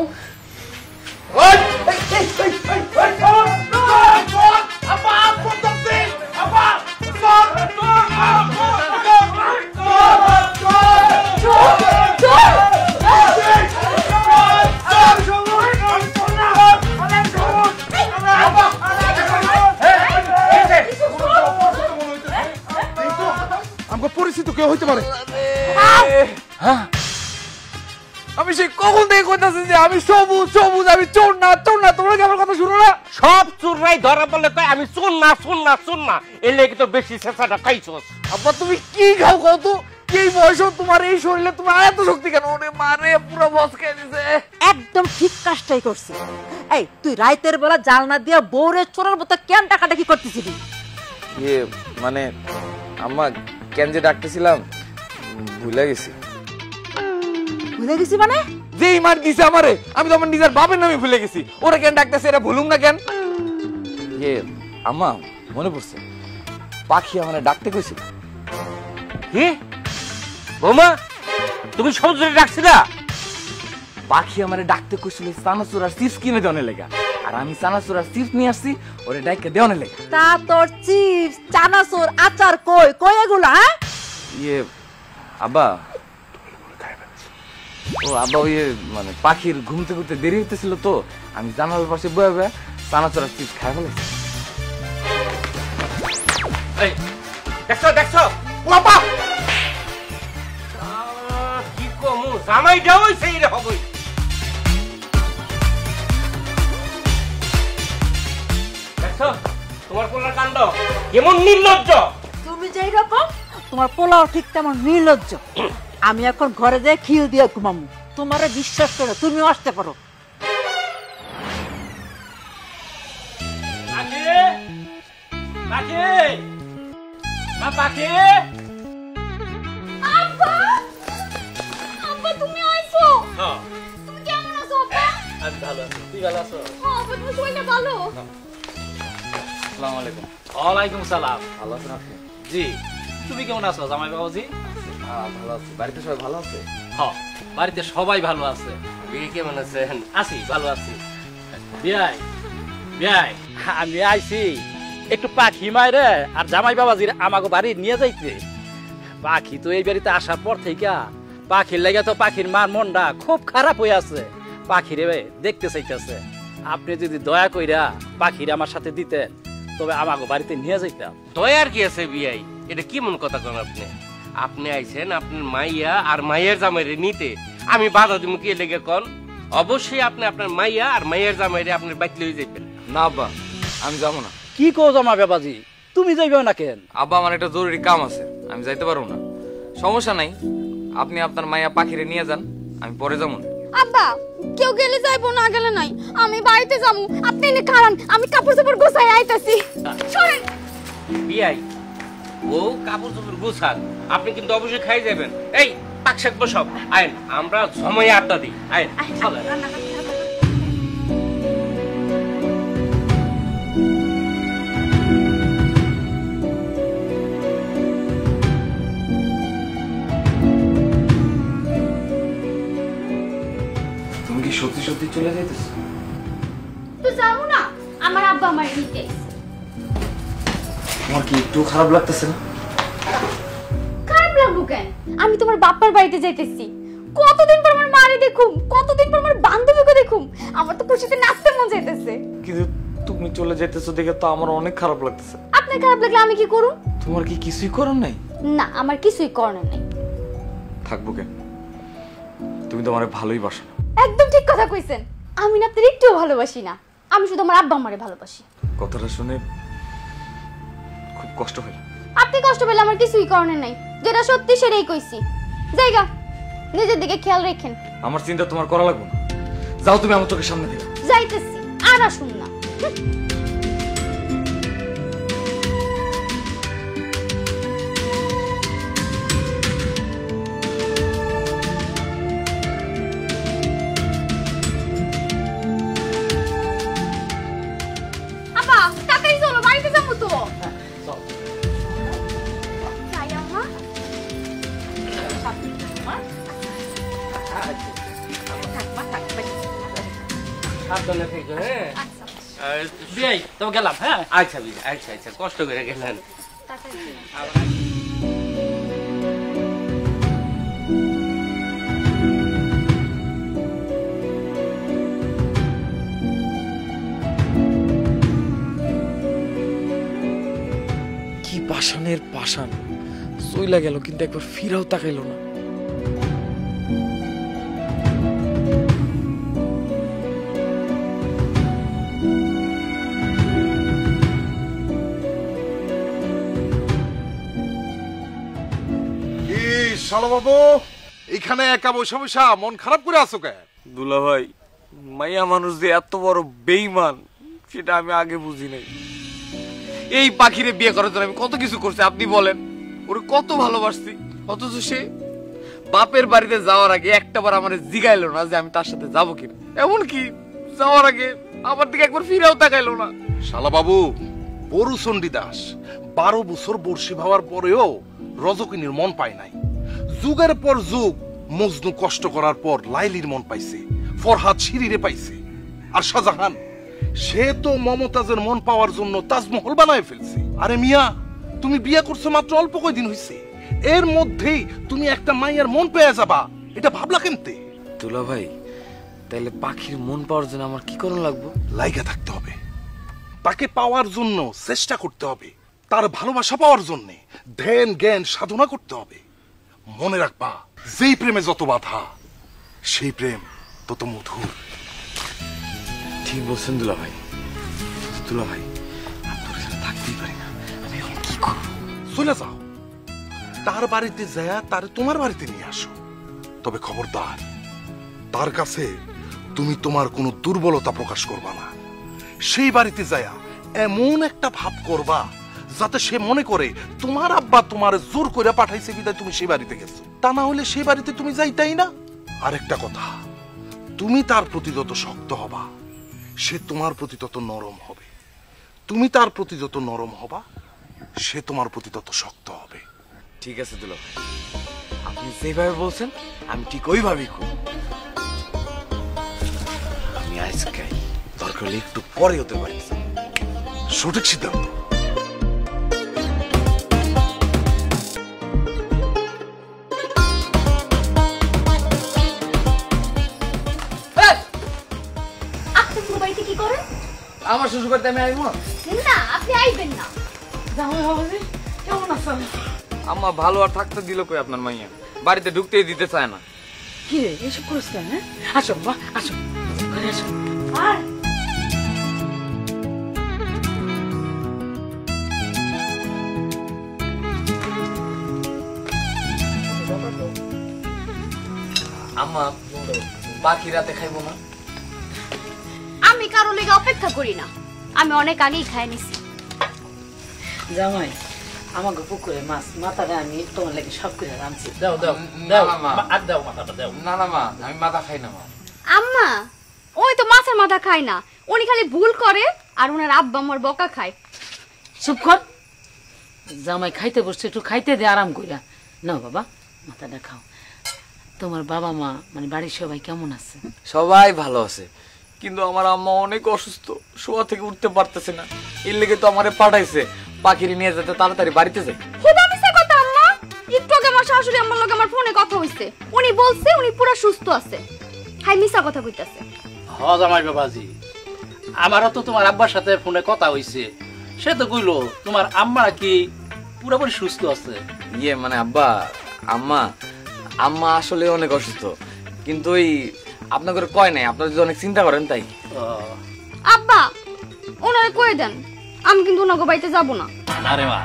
আমাকে পরিচিত কেউ হইতে পারে। আমি সেই কখন থেকে কইতাছি যে আমি সবুজ সবুজ, আমি চোর না চোর না। তোমরা কি আমার কথা শুনো না? সব চোররাই ধরা পড়লে কয় আমি চোর না চোর না চোর না, এর লেগে তো বেশি চেষ্টাটা খাইছস। আব্বা তুমি কি খাও কত? কি বয়স তোমার, এই শরীরে তোমার এত শক্তি কেন? ওরে মারে পুরো বস খেয়ে দিছে। একদম ঠিক কাজটাই করছি। এই তুই রাইতের বেলা জালনা দিয়ে বউরে চোরের মতো কেন টাকাটাকি করতেছিলি? মানে আম্মা কেন যে ডাকতেছিলাম ভুলে গেছি। ভুলে গেছি মানে? যেই মার দিছে আমারে, আমি তো আমার নিজের বাপের নামে ভুলে গেছি। ওরা কেন ডাকতেছে এটা ভুলুম না কেন? আম্মা মনে পড়ছে, পাখি আমারে ডাকতে কইছিল। কি বৌমা, তুমি সব জোরে ডাকছিলা? পাখি আমারে ডাকতে কইছিল চানাচুর আর চিপস কিনে দেওয়ার লেগা, আর আমি চানাচুর আর চিপস নিয়ে আসছি ওরে ডাইকে দেওয়ার লেগা। তা তোর চিপস চানাচুর আচার কই কই এগুলো? আব্বা আব্বা মানে পাখির ঘুমতে ঘুরতে দেরি হইতেছিল তো আমি জানালার পাশে বয়ে বয়ে চানাচুর আর চিপস খাই ফেলেছি। দেখছো দেখছো বাবা, কি কমু জামাই যাওই সেই রে হবই। দেখছো তোমার পোলার কাণ্ড কেমন নির্লজ্জ। তুমি যেই রকম তোমার পোলাও ঠিক তেমন নির্লজ্জ। আমি এখন ঘরে যাই খিল দিয়ে ঘুমামু। তোমারে বিশ্বাস করে তুমিও আসতে পারো। আব্বা, আব্বা তুমি আইছো? তুমি কেমন আছো আব্বা? আমি ভালো আছি, তুই ভালো আছো? হ্যাঁ আব্বা, তুমি শরীরটা ভালো? আসসালামু আলাইকুম। ওয়ালাইকুম সালাম। ভালো আছেন আপনি? জি, তুমি কেমন আছো জামাই বাবাজি? ভালো আছি। বাড়িতে সবাই ভালো আছে? হ্যাঁ, বাড়িতে সবাই ভালো আছে। বিয়ে কেমন আছেন? আছি, ভালো আছি। বিয়াই বিয়াই, আমি আইছি একটু পাখি মাইরে আর জামাই বাবাজির আমাকে বাড়ি নিয়ে যাইতে। পাখি তো এই বাড়িতে আসার পর থেকে পাখির লেগে তো পাখির মার মনটা খুব খারাপ হয়ে আছে। পাখিরে দেখতে চাইতেছে। আপনি যদি দয়া কইরা পাখিরে আমার সাথে দিতেন তবে আমাকে বাড়িতে নিয়ে যাইতাম। দয়ার কি আছে বিয়াই? এটা কি মন কথা কোন আপনি? আপনি আইছেন আপনার মাইয়া আর মাইয়ের জামাইরে নিতে, আমি বাধা দিব কি লেগে কোন? অবশ্যই আপনি আপনার মাইয়া আর মাইয়ের জামাইরে আপনার বাইক লয়ে যাবেন। না আব্বা, আমি যাবো না। কি কো জামাই বাবাজি, তুমি যাইবে না কেন? আব্বা আমার একটা জরুরি কাম আছে, আমি যাইতে পারবো না। সমস্যা নাই, আপনি আপনার মাইয়া পাখিরে নিয়ে যান, আমি পরে যাবো না। আব্বা, কেউ গেলে যাইবো না গেলে নাই, আমি বাড়িতে যাবো। আপনি এনে খারান, আমি কাপড় চোপড় গোছাই আইতাছি। সরেন। বিয়াই ও কাপড় চোপড় গুছান, আপনি কিন্তু অবশ্যই খাই যাবেন। এই পাক শাক বসব, আইন আমরা সময় আড্ডা দিই। আইন চলেন। তুমি কি সত্যি সত্যি চলে যাইতেছ? তো যাবো না, আমার আব্বা আমার নিতে আইছে। তোমার কি একটু খারাপ লাগতেছে না? খারাপ লাগবো কেন? আমি তোমার বাপ্পার বাড়িতে যাইতেছি। কতদিন পর আমার মারে দেখুম, কতদিন পর আমার বান্ধবীকে দেখুম। আমার তো খুশিতে নাচতে মন চাইতেছে। কিন্তু তুমি চলে যাইতেছো দেখে তো আমার অনেক খারাপ লাগতেছে। আপনার খারাপ লাগলে আমি কি করব? তোমার কি কিছুই করার নাই? না, আমার কিছুই করার নাই। থাকবো কেন? তুমি তো আমারে ভালোই বাসো। একদম ঠিক কথা কইছেন। আমি না আপনার একটুও ভালোবাসি না, আমি শুধু আমার আব্বা আমারে ভালোবাসি। কথাটা শুনে খুব কষ্ট হলো। আপনি কষ্ট পেলে আমার কিছুই করার নাই। যেটা সত্যি সেটাই কইছি। জায়গা নিজের দিকে খেয়াল রাখেন। আমার চিন্তা তোমার করা লাগবে না। যাও তুমি আমার চোখের সামনে থেকে। যাইতেছি, আর আসুন না। সাবধানে থেকো, হ্যাঁ? বিয়াই তো গেলাম, হ্যাঁ? আচ্ছা বিয়াই, আচ্ছা আচ্ছা, কষ্ট করে গেলেন। কি পাষাণের পাষাণ, চইলা গেল কিন্তু একবার ফিরাও তাকাইলো না। কি শালা বাবু, এখানে একা বসে বসে মন খারাপ করে আছো কে? দুলা ভাই, মাইয়া মানুষ যে এত বড় বেঈমান সেটা আমি আগে বুঝি নাই। এই পাখিরে বিয়ে করার জন্য আমি কত কিছু করছি আপনি বলেন। ওরে কত ভালোবাসছি, অথচ সে বাপের বাড়িতে যাওয়ার আগে একটাবার আমার জিগাইলো না যে আমি তার সাথে যাবো কিনা। এমনকি যাওয়ার আগে আমার দিকে একবার ফিরেও তাকাইলো না। শালা বাবু বড়ু চণ্ডী দাস 12 বছর বর্ষি ভাবার পরেও রজকিনীর মন পায় নাই। যুগের পর যুগ মজনু কষ্ট করার পর লাইলির মন পাইছে, ফরহাদ শিরিরে পাইছে, আর শাহজাহান সে তো মমতাজের মন পাওয়ার জন্য তাজমহল বানায় ফেলছে। আরে মিয়া, তুমি বিয়ে করছো মাত্র অল্প কয়দিন হইছে, এর মধ্যেই তুমি একটা মাইয়ার মন পেয়ে যাবা, এটা ভাবলা কেমতে? দুলা ভাই, তাইলে পাখির মন পাওয়ার জন্য আমার কি করণ লাগবো? লাইগা থাকতে হবে, তাকে পাওয়ার জন্য চেষ্টা করতে হবে, তার ভালোবাসা পাওয়ার জন্য ধ্যান জ্ঞান সাধনা করতে হবে। মনে রাখবা, যেই প্রেমে যত বাধা সেই প্রেম তত মধুর। ঠিক বলছেন দুলা ভাই। দুলা ভাই, আপনার সাথে থাকতেই পারি না, আমি এখন কি করব? চলে যাও, তার বাড়িতে যায় তার তোমার বাড়িতে নিয়ে আসো। তবে খবরদার, তার কাছে তুমি তোমার কোনো দুর্বলতা প্রকাশ করবা না। সেই বাড়িতে যায় এমন একটা ভাব করবা যাতে সে মনে করে তোমার আব্বা তোমার জোর করে পাঠাইছে বিধায় তুমি সেই বাড়িতে গেছো, তা না হলে সেই বাড়িতে তুমি যাইতাই না। আরেকটা কথা, তুমি তার প্রতি যত শক্ত হবা সে তোমার প্রতি তত নরম হবে, তুমি তার প্রতি যত নরম হবা সে তোমার প্রতি তত শক্ত হবে। ঠিক আছে দুলা ভাই, আপনি যেভাবে বলছেন আমি ঠিক ওইভাবেই করব। আমি আজকে দরকার হলে একটু পরে হতে পারি। সঠিক সিদ্ধান্ত। আপনি পুরো বাড়িতে কি করেন? আমার শ্বশুর বাড়িতে আমি আইবো না, আপনি আইবেন না। জামাই বাবাজি কেমন আছেন? আম্মা ভালো আর থাকতে দিল কই আপনার মাইয়া, বাড়িতে ঢুকতেই দিতে চায় না। কি রে এসব করিস কেন? হ্যাঁ, আসো বাবা, আসো ঘরে আসো। আর আম্মা বাকি রাতে খাইবো না? আমি কারো লেগে অপেক্ষা করি না, আমি অনেক আগেই খাই নিছি। জামাই, আমাকে পুকুরে মাছ মাথাটা আমি তোমার লেগে সব করে রাঁধছি। দাও দাও দাও, আর দাও মাথাটা দাও। না না মা, আমি মাথা খাই না মা। আম্মা, ওই তো মাছের মাথা খায় না, উনি খালি ভুল করে আর ওনার আব্বা আমার বকা খায়। চুপ কর। জামাই খাইতে বসছে, একটু খাইতে দে আরাম কইরা। না বাবা, মাথাটা খাও। তোমার বাবা মা মানে বাড়ির সবাই কেমন আছে? সবাই ভালো আছে, কিন্তু আমার আম্মা অনেক অসুস্থ, শোয়া থেকে উঠতে পারতেছে না। এর লেগে তো আমারে পাঠাইছে পাখিরে নিয়ে যেতে, তাড়াতাড়ি বাড়িতে যাই। খুদা মিছা কথা আম্মা, একটু আগে আমার শাশুড়ি আমার লগে আমার ফোনে কথা হইছে, উনি বলছে উনি পুরো সুস্থ আছে। হাই মিছা কথা কইতাছে। হ জামাই বাবাজি, আমারও তো তোমার আব্বার সাথে ফোনে কথা হইছে, সে তো কইলো তোমার আম্মা কি পুরোপুরি সুস্থ আছে। ইয়ে মানে আব্বা, আম্মা আম্মা আসলে অনেক অসুস্থ, কিন্তু ওই আপনাদের কয় নাই, আপনারা যদি অনেক চিন্তা করেন তাই। আব্বা, ওনারে কই দেন, আমি কিন্তু ওনাকে বাড়িতে যাব না। না রে মা,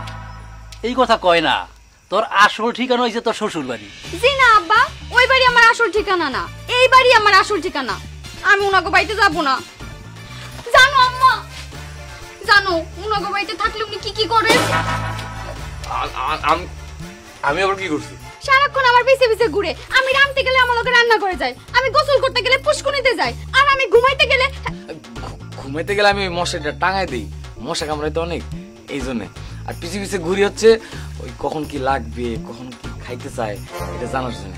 এই কথা কয় না, তোর আসল ঠিকানা হইছে তোর শ্বশুর বাড়ি। জি না আব্বা, ওই বাড়ি আমার আসল ঠিকানা না, এই বাড়ি আমার আসল ঠিকানা। আমি ওনাকে বাড়িতে যাব না। জানো আম্মা, জানো ওনাকে বাড়িতে থাকলে উনি কি কি করে? আমি আবার কি করছি? সারাক্ষণ আমার পিছে পিছে ঘুরে, আমি রান্নতে গেলে আমার লোকে রান্না করে যায়, আমি গোসল করতে গেলে পুষ্কুনিতে যাই, আর আমি ঘুমাইতে গেলে ঘুমাইতে গেলে আমি মশাটা টাঙাই দিই, মশা কামড়াইতে অনেক, এই জন্য। আর পিছে পিছে ঘুরি হচ্ছে ওই কখন কি লাগবে, কখন কি খাইতে চায় এটা জানার জন্য।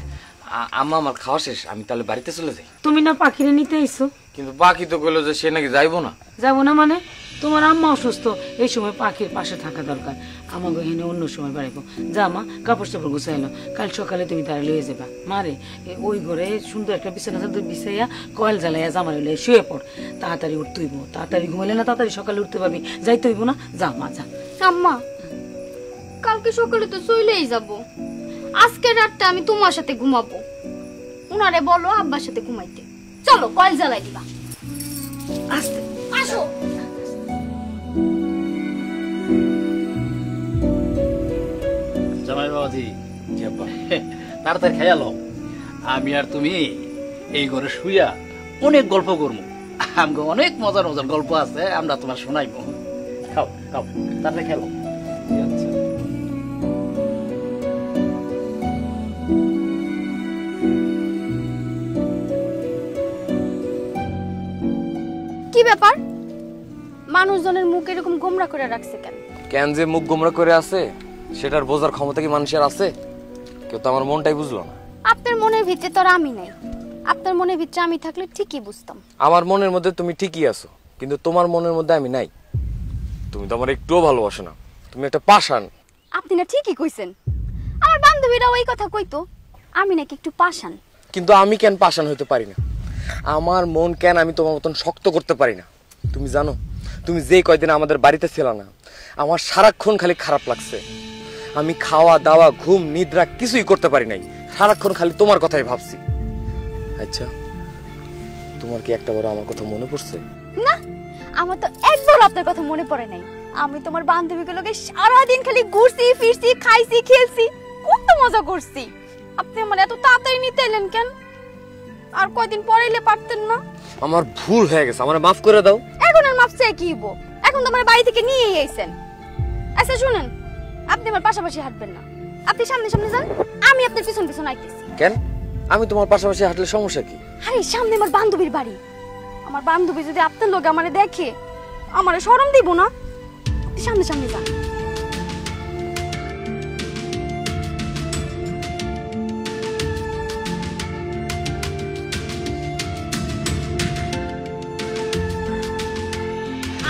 আম্মা আমার খাওয়া শেষ, আমি তাহলে বাড়িতে চলে যাই। তুমি না পাখিরে নিতে আইছো? কিন্তু বাকি তো কইলো যে সে নাকি যাইবো না। যাবো না মানে? তোমার আম্মা অসুস্থ, এই সময় পাখির পাশে থাকা দরকার। আমাকে এখানে অন্য সময় বাড়াইবো। যা মা, কাপড় চাপড় গুছাইলো, কাল সকালে তুমি তারা লয়ে যাবা। মারে ওই ঘরে সুন্দর একটা বিছানা চাদর বিছাইয়া কয়েল জ্বালাইয়া জামার হইলে শুয়ে পড়। তাড়াতাড়ি উঠতে হইব, তাড়াতাড়ি ঘুমাইলে না তাড়াতাড়ি সকালে উঠতে পারবি। যাইতে হইব না? যা মা যা। আম্মা কালকে সকালে তো চলেই যাব, আজকে রাতটা আমি তোমার সাথে ঘুমাবো। উনারে বলো আব্বার সাথে ঘুমাইতে। চলো কয়েল জ্বালাই দিবা। আস্তে আসো। জামাই বাবাজি, তাড়াতাড়ি খেয়াল আমি আর তুমি এই ঘরে শুইয়া অনেক গল্প করবো। আমাকে অনেক মজার মজার গল্প আছে, আমরা তোমার শোনাইবো। খাও খাও, তাড়াতাড়ি খেলো। কি ব্যাপার, মানুষজনের মুখ এরকম গোমরা করে রাখছে কেন? কেন যে মুখ গোমরা করে আছে সেটার বোঝার ক্ষমতা কি মানুষের আছে? কেউ তো আমার মনটাই বুঝলো না। আপনার মনের ভিতরে তো আর আমি নাই, আপনার মনের ভিতরে আমি থাকলে ঠিকই বুঝতাম। আমার মনের মধ্যে তুমি ঠিকই আছো, কিন্তু তোমার মনের মধ্যে আমি নাই। তুমি তো আমার একটুও ভালোবাসো না, তুমি একটা পাষাণ। আপনি না ঠিকই কইছেন, আমার বান্ধবীরা ওই কথা কইতো আমি নাকি একটু পাষাণ। কিন্তু আমি কেন পাষাণ হইতে পারি না? আমার মন কেন আমি তোমার মতন শক্ত করতে পারি না? তুমি জানো, তুমি যে কয়দিন আমাদের বাড়িতে ছিল না, আমার সারাক্ষণ খালি খারাপ লাগছে। আমি খাওয়া দাওয়া ঘুম নিদ্রা কিছুই করতে পারি নাই, সারাক্ষণ খালি তোমার কথাই ভাবছি। আচ্ছা, তোমার কি একটা বড় আমার কথা মনে পড়ছে? না, আমার তো একবার আপনার কথা মনে পড়ে নাই। আমি তোমার বান্ধবীগুলোকে সারাদিন খালি ঘুরছি ফিরছি, খাইছি খেলছি, কত মজা করছি। আপনি আমার এত তাড়াতাড়ি নিতে এলেন কেন? আর কয়দিন পরে এলে পারতেন না? আমার ভুল হয়ে গেছে, আমার মাফ করে দাও। এখন আর মাফ চাই কি হবো? এখন তো আমার বাড়ি থেকে নিয়েই আইছেন। আচ্ছা শুনেন, আপনি আমার পাশাপাশি হাঁটবেন না, আপনি সামনে সামনে যান, আমি আপনার পিছন পিছন আইতেছি। কেন? আমি তোমার পাশাপাশি হাঁটলে সমস্যা কি? আরে সামনে আমার বান্ধবীর বাড়ি, আমার বান্ধবী যদি আপনার লোক আমারে দেখে আমারে শরম দিব না? আপনি সামনে সামনে যান।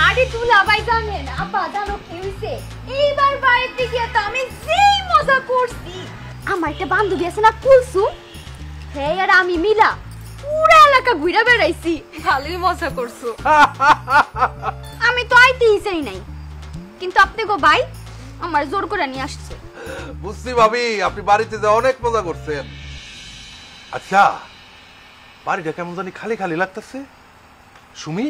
আরে দুলাভাই জানেন, আপা জানো কি হইছে? এইবার বাড়িতে গিয়ে তো আমি যেই মজা করছি। আমার একটা বান্ধবী আছে না কুলসুম, হ্যাঁ আর আমি মিলা পুরো এলাকা ঘুরে বেড়াইছি। ভালোই মজা করছো। আমি তো আইতেই চাই নাই, কিন্তু আপনি গো ভাই আমার জোর করে নিয়ে আসছে। বুঝছি ভাবি, আপনি বাড়িতে যা অনেক মজা করছেন। আচ্ছা, বাড়িটা কেমন জানি খালি খালি লাগতেছে। সুমি,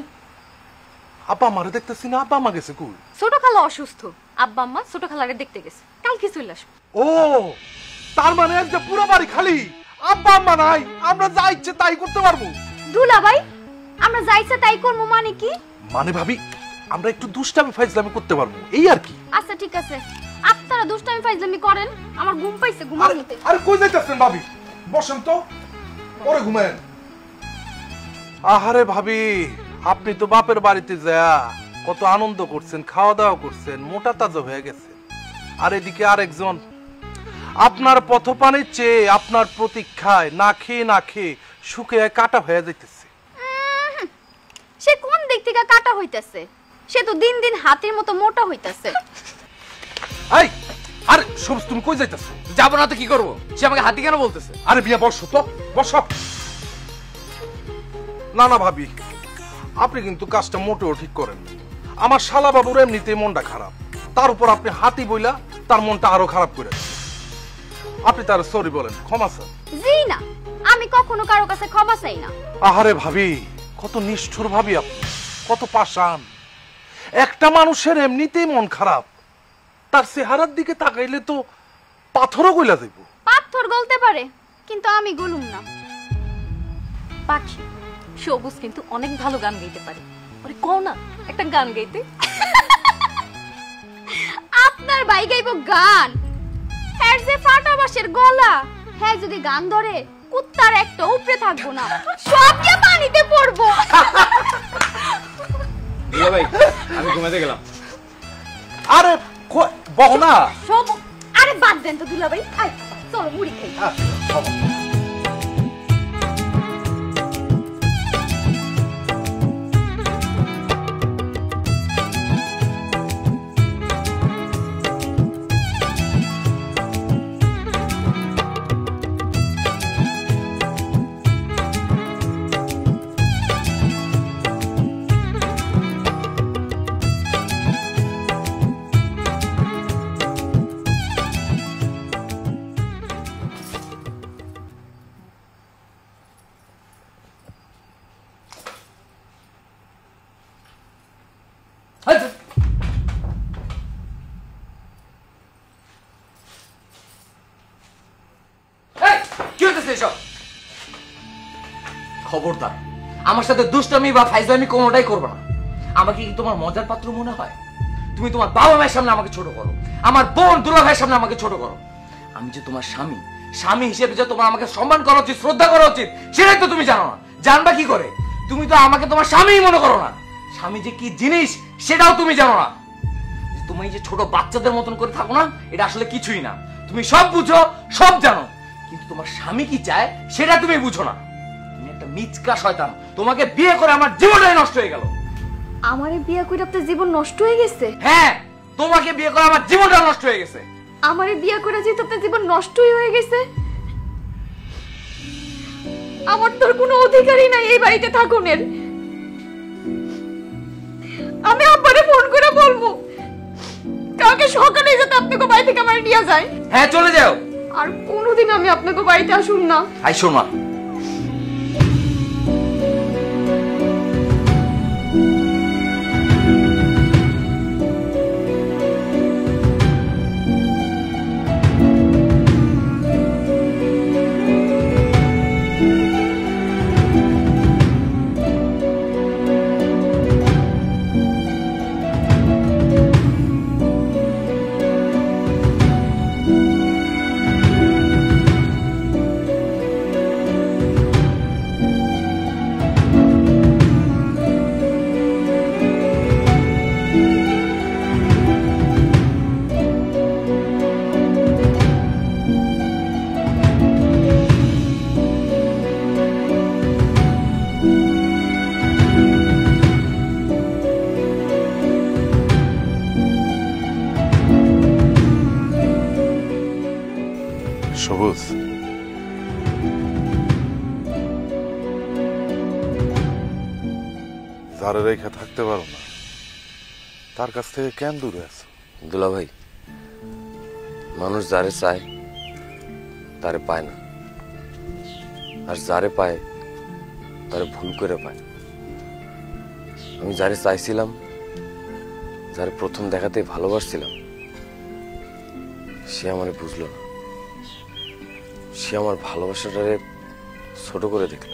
আব্বা আমারে দেখতেছি না, আব্বা আমা গেছে কই? ছোট খালা অসুস্থ, আব্বা আম্মা ছোট খালারে দেখতে গেছে, কালকে চলে আসবো। ও, তার মানে আজকে পুরো বাড়ি খালি, আব্বা আম্মা নাই, আমরা যা ইচ্ছে তাই করতে পারবো। দুলাভাই, আমরা যা ইচ্ছা তাই করবো মানে কি? মানে ভাবি, আমরা একটু দুষ্টামি ফাইজলামি করতে পারবো, এই আর কি। আচ্ছা ঠিক আছে, আপনারা দুষ্টামি ফাইজলামি করেন, আমার ঘুম পাইছে, ঘুমাতে। আরে কই যাইতাছেন ভাবি? বসেন তো, পরে ঘুমায়েন। আহারে ভাবি, আপনি তো বাপের বাড়িতে যা কত আনন্দ করছেন, খাওয়া দাওয়া করছেন, মোটা তাজা হয়ে গেছে। আর এদিকে আরেকজন আপনার পথপানের চেয়ে আপনার প্রতীক্ষায় না খেয়ে শুকে কাটা হয়ে যাইতেছে। সে কোন দিক থেকে কাটা হইতাছে? সে তো দিন দিন হাতির মতো মোটা হইতাছে। এই, আরে সবুজ, তুমি কই যাইতাছো? যাবো না তো কি করবো? সে আমাকে হাতি কেন বলতেছে? আরে বিয়া বসো তো, বসো। না না ভাবি, আপনি কিন্তু কাজটা মোটেও ঠিক করেন। আমার শালা বাবুর এমনিতেই মনটা খারাপ, তার উপর আপনি হাতি বইলা তার মনটা আরো খারাপ করে। আপনি তার সরি বলেন, ক্ষমা চান। জি না, আমি কখনো কারো কাছে ক্ষমা চাই না। আহারে ভাবি, কত নিষ্ঠুর ভাবি আপনি, কত পাষাণ। একটা মানুষের এমনিতেই মন খারাপ, তার চেহারার দিকে তাকাইলে তো পাথরও গইলা যাইব। পাথর গলতে পারে, কিন্তু আমি গলুম না। পাখি, সবুজ কিন্তু অনেক ভালো গান গাইতে পারে, ওরে কও না একটা গান গাইতে। আপনার ভাই গাইবো গান? হ্যাঁ যে ফাটা বাঁশের গলা, হ্যাঁ যদি গান ধরে কুত্তার একটা উপরে থাকবো না, সব গিয়ে পানিতে পড়বো। ভাই, আমি ঘুমাতে গেলাম। আরে বহনা, সব আরে বাদ দেন তো দুলাভাই, আয় চলো মুড়ি খাই। এসব? খবরদার আমার সাথে দুষ্টামি বা ফাইজলামি কোনোটাই করবে না। আমাকে কি তোমার মজার পাত্র মনে হয়? তুমি তোমার বাবা মায়ের সামনে আমাকে ছোট করো, আমার বোন দুলা ভাইয়ের সামনে আমাকে ছোট করো। আমি যে তোমার স্বামী, স্বামী হিসেবে যে তোমার আমাকে সম্মান করা উচিত, শ্রদ্ধা করা উচিত, সেটাই তো তুমি জানো না। জানবা কি করে? তুমি তো আমাকে তোমার স্বামীই মনে করো না। স্বামী যে কি জিনিস সেটাও তুমি জানো না। তুমি যে ছোট বাচ্চাদের মতন করে থাকো না, এটা আসলে কিছুই না। তুমি সব বুঝো, সব জানো, কিন্তু তোমার স্বামী কি চায় সেটা তুমি বুঝো না। তুমি একটা মিচকা শয়তান। তোমাকে বিয়ে করে আমার জীবনটাই নষ্ট হয়ে গেল। আমারে বিয়ে করে আপনার জীবন নষ্ট হয়ে গেছে? হ্যাঁ, তোমাকে বিয়ে করে আমার জীবনটা নষ্ট হয়ে গেছে। আমারে বিয়ে করে যেহেতু আপনার জীবন নষ্টই হয়ে গেছে, আমার তোর কোনো অধিকারই নাই এই বাড়িতে থাকুনের। আমি আব্বারে ফোন করে বলবো কালকে সকালে যাতে আপনাকে বাড়ি থেকে আমার নিয়ে যায়। হ্যাঁ, চলে যাও। আর কোনোদিন আমি আপনাকে বাড়িতে আসুন না। আইসো না। সবুজ, যারে রেখা থাকতে পারো না তার কাছ থেকে কেন দূরে আছো? দুলা ভাই, মানুষ যারে চায় তারে পায় না, আর যারে পায় তারে ভুল করে পায়। আমি যারে চাইছিলাম, যারে প্রথম দেখাতে ভালোবাসছিলাম, সে আমারে বুঝলো না। সে আমার ভালোবাসাটারে ছোট করে দেখল।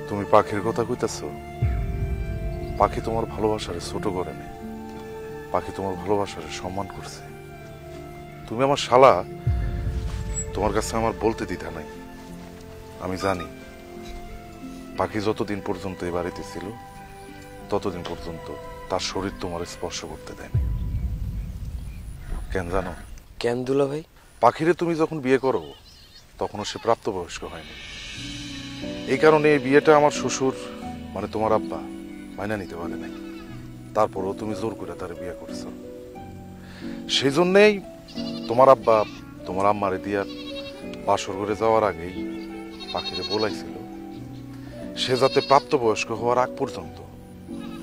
তুমি পাখির কথা কইতেছো? পাখি তোমার ভালোবাসারে ছোট করে নেই, পাখি তোমার ভালোবাসারে সম্মান করছে। তুমি আমার শালা, তোমার কাছে আমার বলতে দ্বিধা নাই। আমি জানি পাখি যতদিন পর্যন্ত এই বাড়িতে ছিল ততদিন পর্যন্ত তার শরীর তোমার স্পর্শ করতে দেয়নি। কেন জানো? কেন দুলা ভাই? পাখিরে তুমি যখন বিয়ে করো তখনও সে প্রাপ্তবয়স্ক হয়নি। এই কারণে এই বিয়েটা আমার শ্বশুর মানে তোমার আব্বা মাইনা নিতে পারে নাই। তারপরও তুমি জোর করে তার বিয়ে করছো। সেই জন্যেই তোমার আব্বা তোমার আম্মারে দিয়া বাসর করে যাওয়ার আগেই পাখিরে বলাইছিল সে যাতে প্রাপ্তবয়স্ক হওয়ার আগ পর্যন্ত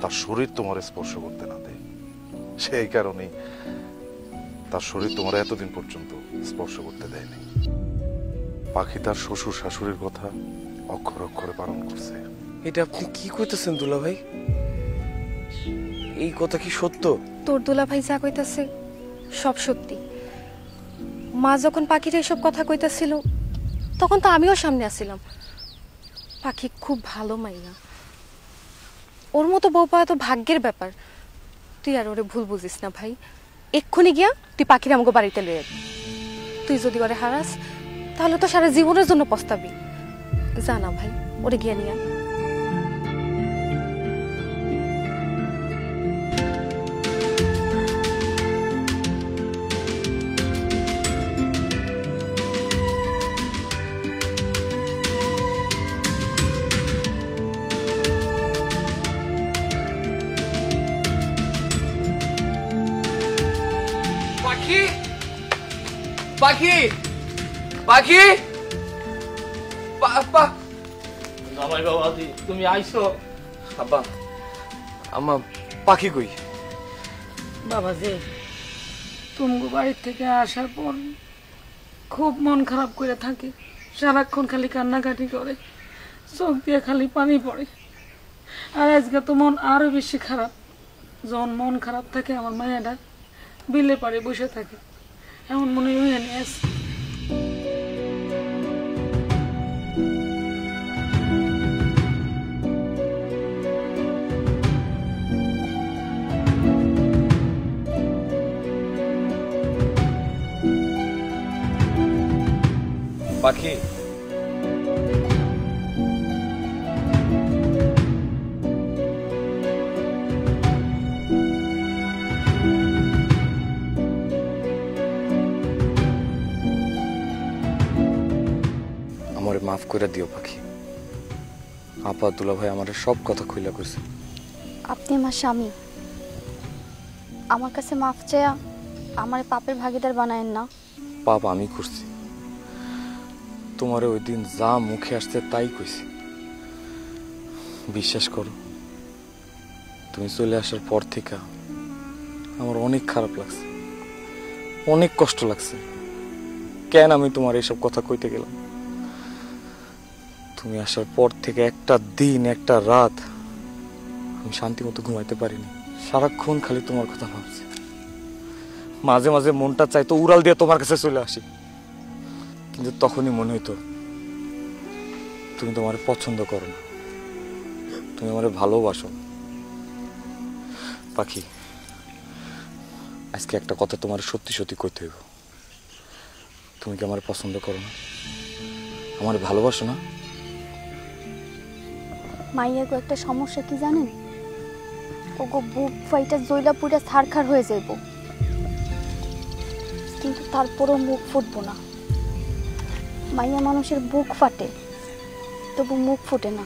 তার শরীর তোমার স্পর্শ করতে না দেয়। সেই কারণেই তার শরীর তোমার এতদিন পর্যন্ত স্পর্শ করতে দেয়নি। পাখি তার শ্বশুর শাশুড়ির কথা অক্ষর অক্ষরে পালন করছে। এটা আপনি কি কইতেছেন দুলা ভাই? এই কথা কি সত্য? তোর দুলা ভাই যা কইতাছে সব সত্যি। মা যখন পাখির এসব কথা কইতাছিল তখন তো আমিও সামনে আসছিলাম। পাখি খুব ভালো মাইয়া, ওর মতো বউ পাওয়া তো ভাগ্যের ব্যাপার। তুই আর ওরে ভুল বুঝিস না ভাই। এক্ষুনি গিয়া তুই পাখির আমাকে বাড়িতে লয়ে আয়। তুই যদি ওরে হারাস তাহলে তো সারা জীবনের জন্য পস্তাবি। জানা ভাই, ওরে গিয়া নিয়ে আয়। পাখি, পাখি, পাখি, জামাই বাবাজি, তুমি আইছো? আব্বা, আম্মা, পাখি কই? বাবা যে তুমি বাড়ির থেকে আসার পর খুব মন খারাপ করে থাকে, সারাক্ষণ খালি কান্নাকাটি করে, চোখ দিয়ে খালি পানি পড়ে। আর আজকে তো মন আরো বেশি খারাপ। যখন মন খারাপ থাকে আমার মায়েরা বিলে পাড়ে বসে থাকে, এমন মনে হয় নিয়ে আসে। পাখি আমারে মাফ করে দিও পাখি। আপা দুলা ভাই আমারে সব কথা খুইলা কইছে। আপনি আমার স্বামী, আমার কাছে মাফ চাইয়া আমার পাপের ভাগীদার বানায়েন না। পাপ আমি করছি, তোমারে ওই দিন যা মুখে আসছে তাই কইছি। বিশ্বাস করো, তুমি চলে আসার পর থেকে আমার অনেক খারাপ লাগছে, অনেক কষ্ট লাগছে। কেন আমি তোমার এইসব কথা কইতে গেলাম? তুমি আসার পর থেকে একটা দিন একটা রাত আমি শান্তি মতো ঘুমাইতে পারিনি। সারাক্ষণ খালি তোমার কথা ভাবছি। মাঝে মাঝে মনটা চাইতো উড়াল দিয়ে তোমার কাছে চলে আসি, কিন্তু তখনই মনে হইতো তুমি তোমার পছন্দ করো না, তুমি আমার ভালোবাসো। পাখি, আজকে একটা কথা তোমার সত্যি সত্যি কইতে হইব। তুমি কি আমার পছন্দ করো না, আমার ভালোবাসো না? মাইয়াগো একটা সমস্যা কি জানেন? ওগো বুক ফাইটা জইলা পুরা ছারখার হয়ে যাইব, কিন্তু তারপরও মুখ ফুটবো না। মাইয়া মানুষের বুক ফাটে, তবু মুখ ফুটে না।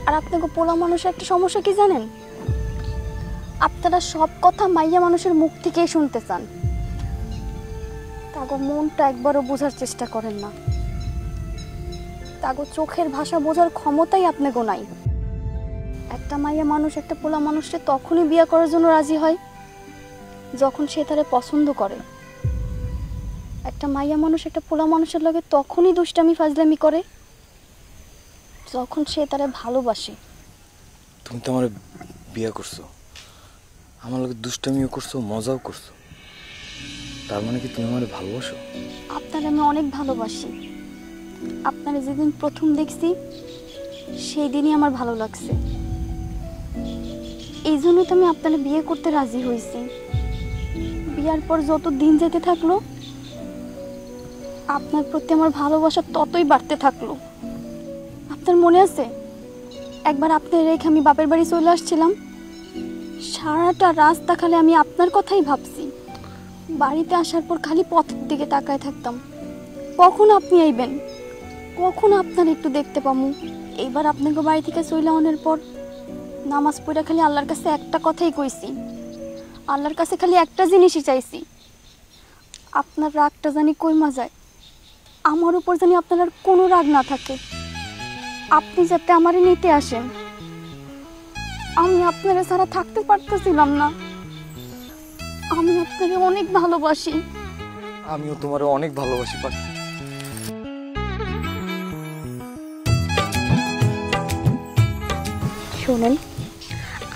আর আপনাকে পোলা মানুষের একটা সমস্যা কি জানেন? আপনারা সব কথা মাইয়া মানুষের মুখ থেকেই শুনতে চান, তাগো মনটা একবারও বোঝার চেষ্টা করেন না। তাগো চোখের ভাষা বোঝার ক্ষমতাই আপনাকে নাই। একটা মাইয়া মানুষ একটা পোলা মানুষকে তখনই বিয়ে করার জন্য রাজি হয় যখন সে তারে পছন্দ করে। একটা মাইয়া মানুষ একটা পোলা মানুষের লগে তখনই দুষ্টামি ফাজলামি করে যখন সে তারে ভালোবাসে। তুমি তো আমার বিয়ে করছো, আমার লগে দুষ্টামিও করছো, মজাও করছো, তার মানে কি তুমি আমার ভালোবাসো? আপনার আমি অনেক ভালোবাসি। আপনারা যেদিন প্রথম দেখছি সেই দিনই আমার ভালো লাগছে, এই জন্যই তো আমি আপনারা বিয়ে করতে রাজি হয়েছি। বিয়ার পর যত দিন যেতে থাকলো আপনার প্রতি আমার ভালোবাসা ততই বাড়তে থাকলো। আপনার মনে আছে একবার আপনার রেখে আমি বাপের বাড়ি চলে আসছিলাম, সারাটা রাস্তা খালি আমি আপনার কথাই ভাবছি। বাড়িতে আসার পর খালি পথের দিকে তাকায় থাকতাম, কখন আপনি আইবেন, কখন আপনার একটু দেখতে পামু। এইবার আপনাকে বাড়ি থেকে চলে আনার পর নামাজ পড়ে খালি আল্লাহর কাছে একটা কথাই কইছি, আল্লাহর কাছে খালি একটা জিনিসই চাইছি, আপনার রাগটা জানি কইমা যায়, আমার উপর জানি আপনার আর কোনো রাগ না থাকে, আপনি যাতে আমারে নিতে আসেন। আমি আপনারা ছাড়া থাকতে পারতেছিলাম না। আমি আপনাকে অনেক ভালোবাসি। আমিও তোমার অনেক ভালোবাসি পাখি। শোনেন,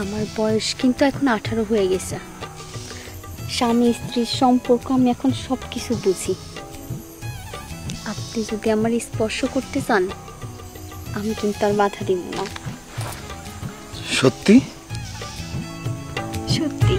আমার বয়স কিন্তু এখন 18 হয়ে গেছে। স্বামী স্ত্রীর সম্পর্ক আমি এখন সব কিছু বুঝি। আপনি যদি আমার স্পর্শ করতে চান আমি কিন্তু আর বাধা দিব না। সত্যি? সত্যি।